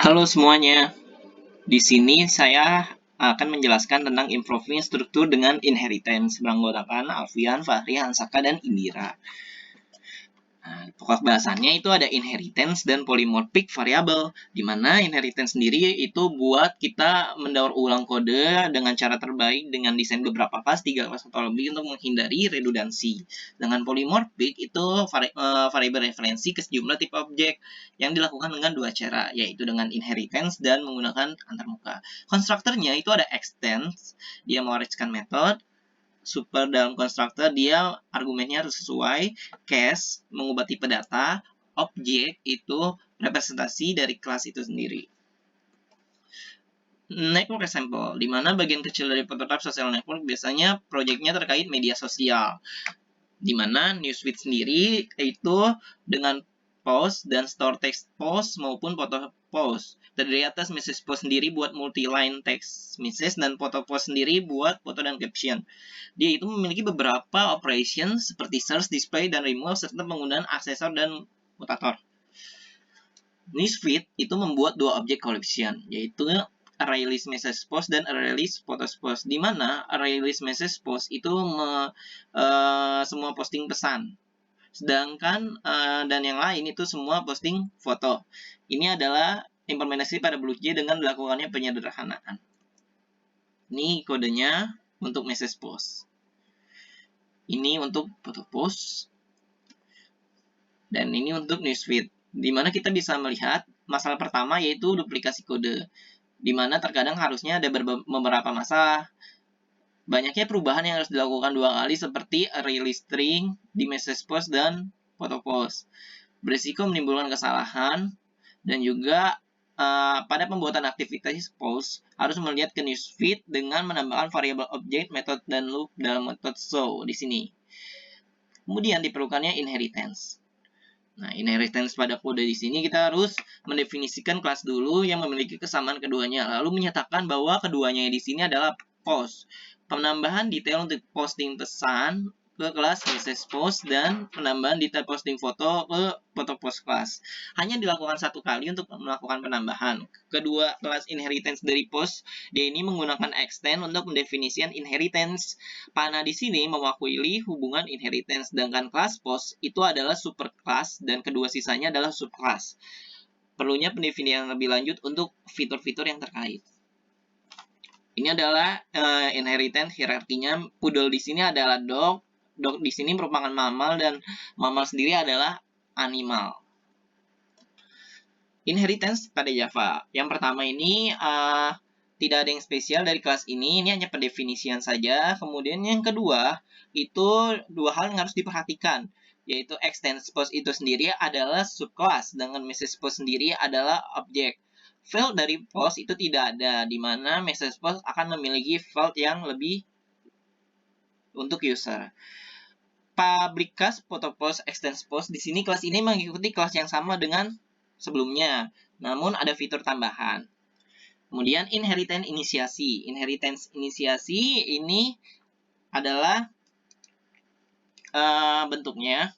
Halo semuanya, di sini saya akan menjelaskan tentang improving struktur dengan inheritance beranggotakan Alfian, Fahri, Hansaka, dan Indira. Nah, pokok bahasannya itu ada inheritance dan polymorphic variable, di mana inheritance sendiri itu buat kita mendaur ulang kode dengan cara terbaik dengan desain beberapa kelas, 3 kelas atau lebih untuk menghindari redundansi. Dengan polymorphic itu variabel referensi ke sejumlah tipe objek yang dilakukan dengan dua cara, yaitu dengan inheritance dan menggunakan antarmuka. Konstruktornya itu ada extends, dia mewariskan metode. Super dalam konstruktor dia argumennya harus sesuai, case mengubah tipe data, objek itu representasi dari kelas itu sendiri. Network example, di mana bagian kecil dari prototype social network biasanya proyeknya terkait media sosial, di mana newsfeed sendiri itu dengan post dan store text post maupun foto post. Terdiri atas message post sendiri buat multi-line text message dan foto post sendiri buat foto dan caption. Dia itu memiliki beberapa operation seperti search, display, dan remove serta penggunaan aksesor dan mutator. Newsfeed itu membuat dua objek collection, yaitu ArrayList message post dan ArrayList photos post, di mana ArrayList message post itu semua posting pesan, sedangkan dan yang lain itu semua posting foto. Ini adalah implementasi pada BlueJ dengan dilakukannya penyederhanaan. Ini kodenya untuk message post. Ini untuk foto post. Dan ini untuk newsfeed, di mana kita bisa melihat masalah pertama yaitu duplikasi kode, di mana terkadang harusnya ada beberapa masalah. Banyaknya perubahan yang harus dilakukan dua kali seperti ArrayList string di message post dan foto post. Berisiko menimbulkan kesalahan dan juga pada pembuatan aktivitas post harus melihat ke newsfeed dengan menambahkan variabel objek, method, dan loop dalam metode show di sini. Kemudian diperlukannya inheritance. Nah, inheritance pada kode di sini kita harus mendefinisikan kelas dulu yang memiliki kesamaan keduanya, lalu menyatakan bahwa keduanya di sini adalah post. Penambahan detail untuk posting pesan ke kelas message post dan penambahan detail posting foto ke foto post kelas. Hanya dilakukan satu kali untuk melakukan penambahan. Kedua kelas inheritance dari post, dia ini menggunakan extend untuk mendefinisikan inheritance. Pana di sini mewakili hubungan inheritance, sedangkan kelas post itu adalah superclass dan kedua sisanya adalah subclass. Perlunya pendefinisian lebih lanjut untuk fitur-fitur yang terkait. Ini adalah inheritance hierarkinya. Poodle di sini adalah dog. Dog di sini merupakan mamal dan mamal sendiri adalah animal. Inheritance pada Java. Yang pertama ini tidak ada yang spesial dari kelas ini hanya pendefinisian saja. Kemudian yang kedua, itu dua hal yang harus diperhatikan, yaitu extends post itu sendiri adalah subclass, dengan message post sendiri adalah objek. Field dari post itu tidak ada, di mana message post akan memiliki field yang lebih untuk user. Public class, photo post, extends post, di sini kelas ini mengikuti kelas yang sama dengan sebelumnya, namun ada fitur tambahan. Kemudian inheritance inisiasi. Inheritance inisiasi ini adalah bentuknya.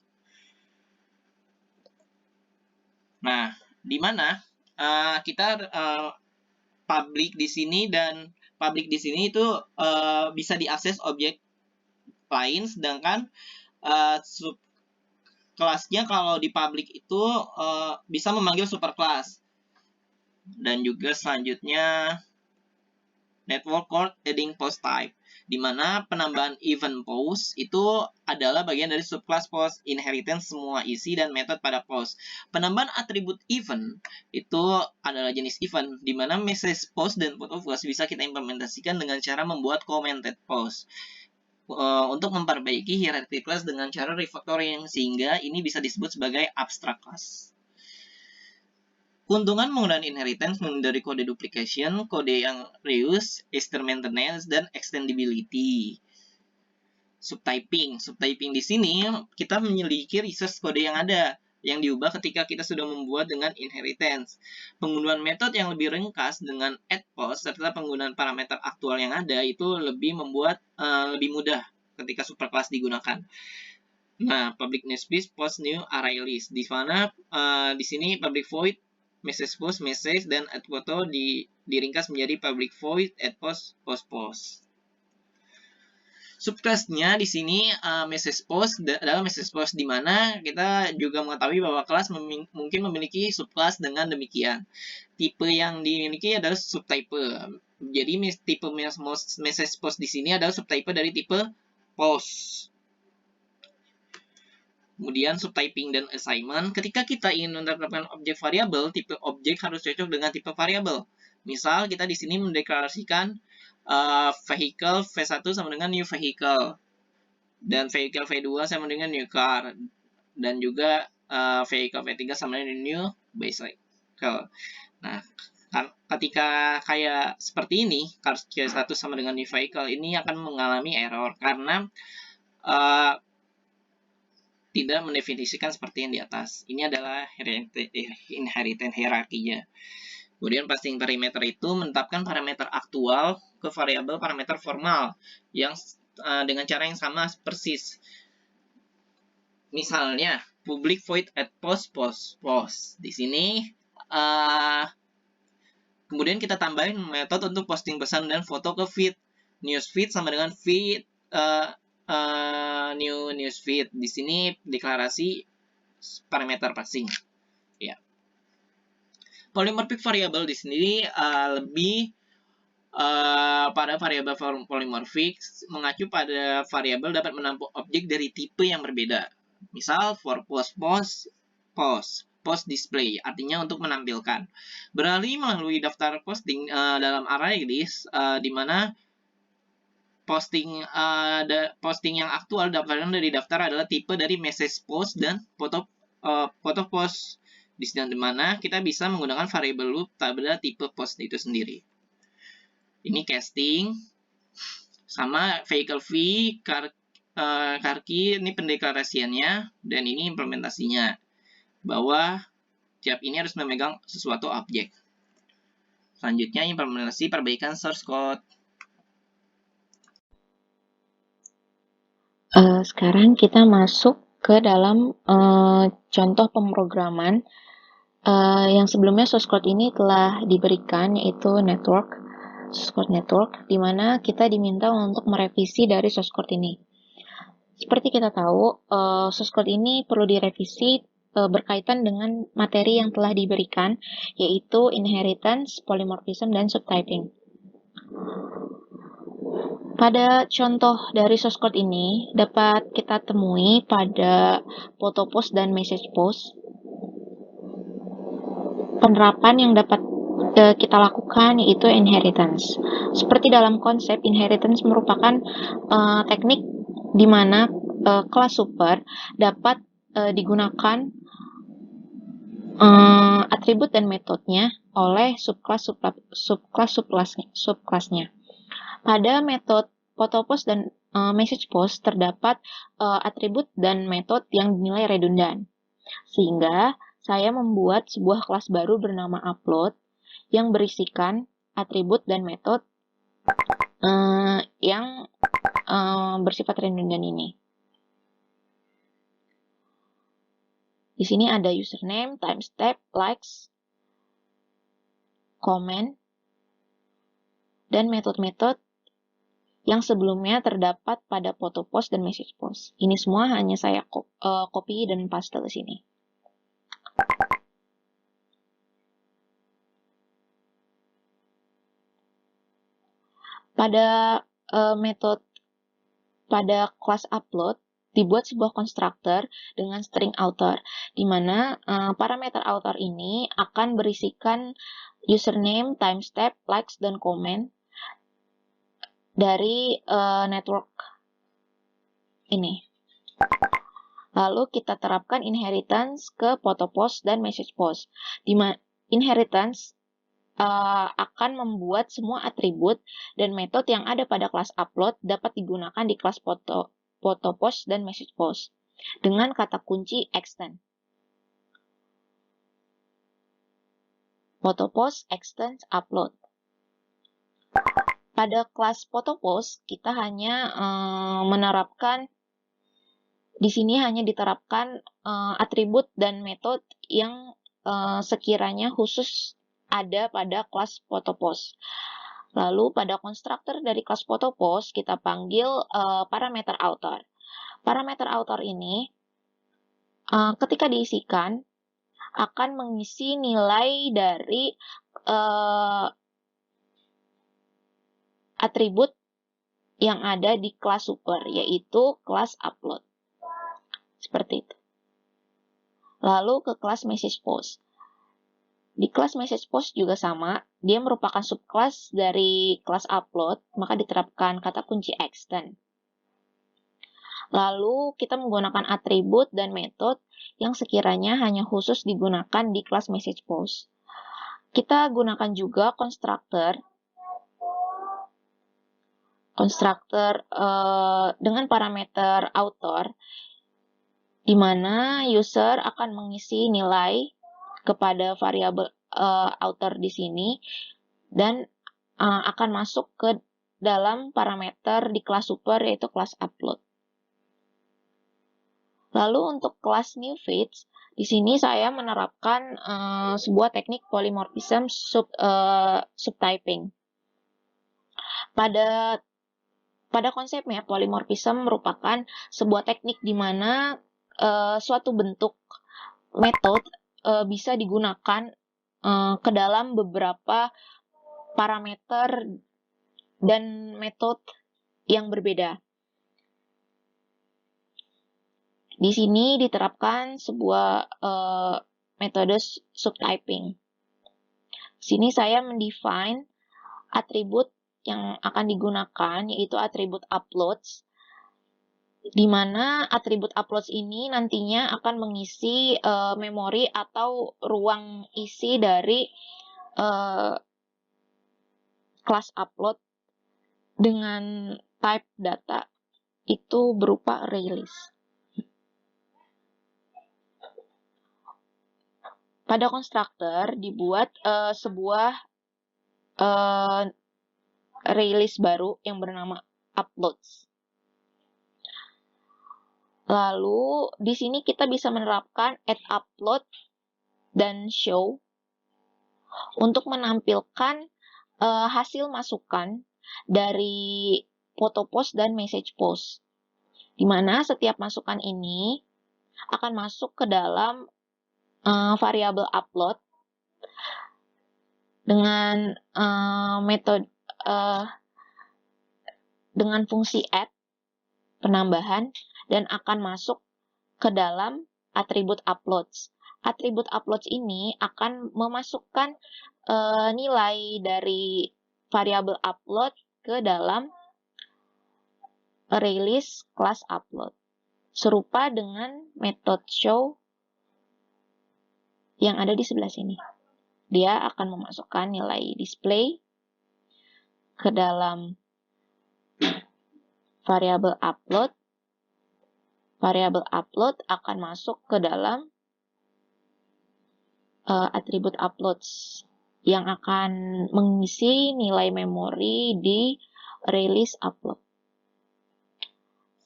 Nah, di mana kita public di sini dan public di sini itu bisa diakses objek lain, sedangkan subkelasnya kalau di public itu bisa memanggil superclass. Dan juga selanjutnya network called adding post type, di mana penambahan event post itu adalah bagian dari subclass post, inheritance semua isi dan method pada post. Penambahan atribut event itu adalah jenis event, di mana message post dan photo post bisa kita implementasikan dengan cara membuat commented post untuk memperbaiki hierarchy class dengan cara refactoring, sehingga ini bisa disebut sebagai abstract class. Keuntungan menggunakan inheritance menghindari kode duplication, kode yang reuse, extra maintenance, dan extendability. Subtyping. Subtyping di sini kita menyelidiki resource kode yang ada, yang diubah ketika kita sudah membuat dengan inheritance. Penggunaan metode yang lebih ringkas dengan add post serta penggunaan parameter aktual yang ada itu lebih membuat lebih mudah ketika superclass digunakan. Nah, public namespace post new array list, di mana di sini public void message post, message, dan add photo diringkas menjadi public void, add post, post. Subclass-nya di sini message post adalah message post di mana kita juga mengetahui bahwa kelas mungkin memiliki subclass dengan demikian. Tipe yang dimiliki adalah subtype. Jadi tipe message post di sini adalah subtype dari tipe post. Kemudian subtyping dan assignment. Ketika kita ingin menetapkan objek variabel, tipe objek harus cocok dengan tipe variabel. Misal kita di sini mendeklarasikan vehicle V1 sama dengan new vehicle, dan vehicle V2 sama dengan new car, dan juga vehicle V3 sama dengan new bicycle. Nah, ketika kayak seperti ini, car V1 sama dengan new vehicle, ini akan mengalami error karena tidak mendefinisikan seperti yang di atas. Ini adalah inheritance hierarkinya. Kemudian passing parameter itu menetapkan parameter aktual ke variabel parameter formal yang dengan cara yang sama persis. Misalnya public void add post. Di sini kemudian kita tambahin metode untuk posting pesan dan foto ke feed. Newsfeed sama dengan feed new newsfeed. Di sini deklarasi parameter passing. Ya. Polymorphic variable di sini lebih pada variabel polymorphic mengacu pada variabel dapat menampung objek dari tipe yang berbeda. Misal for post display, artinya untuk menampilkan. Beralih melalui daftar posting dalam array list, di mana posting yang aktual daftarkan dari daftar adalah tipe dari message post dan foto post. Di mana kita bisa menggunakan variabel loop pada tipe post itu sendiri. Ini casting sama vehicle V, car key, ini pendeklarasiannya, dan ini implementasinya. Bahwa tiap ini harus memegang sesuatu objek. Selanjutnya implementasi perbaikan source code. Sekarang kita masuk ke dalam contoh pemrograman yang sebelumnya source code ini telah diberikan, yaitu source code network, di mana kita diminta untuk merevisi dari source code ini. Seperti kita tahu, source code ini perlu direvisi berkaitan dengan materi yang telah diberikan, yaitu inheritance, polymorphism, dan subtyping. Pada contoh dari source code ini dapat kita temui pada photo post dan message post. Penerapan yang dapat kita lakukan yaitu inheritance. Seperti dalam konsep, inheritance merupakan teknik di mana kelas super dapat digunakan atribut dan metodenya oleh subclass-nya. Pada metode photo post dan message post terdapat atribut dan metode yang dinilai redundan. Sehingga saya membuat sebuah kelas baru bernama upload yang berisikan atribut dan metode yang bersifat redundan ini. Di sini ada username, timestamp, likes, comment, dan metode-metode yang sebelumnya terdapat pada photo post dan message post. Ini semua hanya saya copy dan paste ke sini. Pada pada kelas upload dibuat sebuah konstruktor dengan string author, di mana parameter author ini akan berisikan username, timestamp, likes, dan comment dari network ini. Lalu kita terapkan inheritance ke photo post dan message post, di mana inheritance akan membuat semua atribut dan metode yang ada pada kelas upload dapat digunakan di kelas photo post dan message post dengan kata kunci extend. Photo post, extend, upload. Pada kelas photo post kita hanya menerapkan di sini hanya diterapkan atribut dan metode yang sekiranya khusus ada pada kelas photopos. Lalu pada konstruktor dari kelas photopos kita panggil parameter author. Parameter author ini ketika diisikan akan mengisi nilai dari atribut yang ada di kelas super, yaitu kelas upload. Seperti itu. Lalu ke kelas message post. Di kelas message post juga sama, dia merupakan subclass dari kelas upload, maka diterapkan kata kunci extend. Lalu kita menggunakan atribut dan metode yang sekiranya hanya khusus digunakan di kelas message post. Kita gunakan juga constructor dengan parameter author, di mana user akan mengisi nilai kepada variabel author di sini dan akan masuk ke dalam parameter di kelas super, yaitu kelas upload. Lalu untuk kelas new feeds, di sini saya menerapkan sebuah teknik polymorphism subtyping. Pada konsepnya, polymorphism merupakan sebuah teknik di mana suatu bentuk metode bisa digunakan ke dalam beberapa parameter dan metode yang berbeda. Di sini diterapkan sebuah metode subtyping. Di sini saya mendefine atribut yang akan digunakan, yaitu atribut uploads, di mana atribut uploads ini nantinya akan mengisi memori atau ruang isi dari kelas upload dengan type data itu berupa ArrayList. Pada konstruktor dibuat sebuah ArrayList baru yang bernama uploads. Lalu di sini kita bisa menerapkan add upload dan show untuk menampilkan hasil masukan dari photo post dan message post, di mana setiap masukan ini akan masuk ke dalam variabel upload dengan metode dengan fungsi add penambahan dan akan masuk ke dalam atribut uploads. Atribut uploads ini akan memasukkan nilai dari variabel upload ke dalam ArrayList kelas upload. Serupa dengan metode show yang ada di sebelah sini. Dia akan memasukkan nilai display ke dalam variabel upload. Variabel upload akan masuk ke dalam atribut uploads yang akan mengisi nilai memori di ArrayList upload.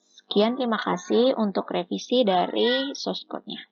Sekian, terima kasih untuk revisi dari source code-nya.